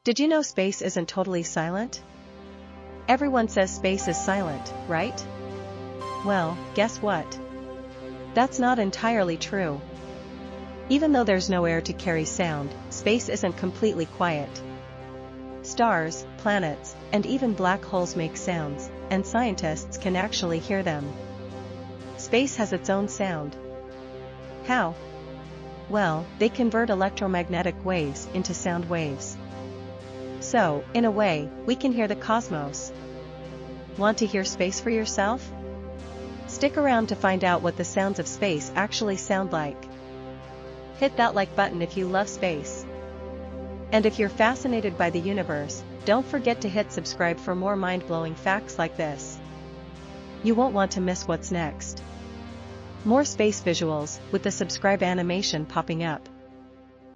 Did you know space isn't totally silent? Everyone says space is silent, right? Well, guess what? That's not entirely true. Even though there's no air to carry sound, space isn't completely quiet. Stars, planets, and even black holes make sounds, and scientists can actually hear them. Space has its own sound. How? Well, they convert electromagnetic waves into sound waves. So, in a way, we can hear the cosmos. Want to hear space for yourself? Stick around to find out what the sounds of space actually sound like. Hit that like button if you love space. And if you're fascinated by the universe, don't forget to hit subscribe for more mind-blowing facts like this. You won't want to miss what's next. More space visuals, with the subscribe animation popping up.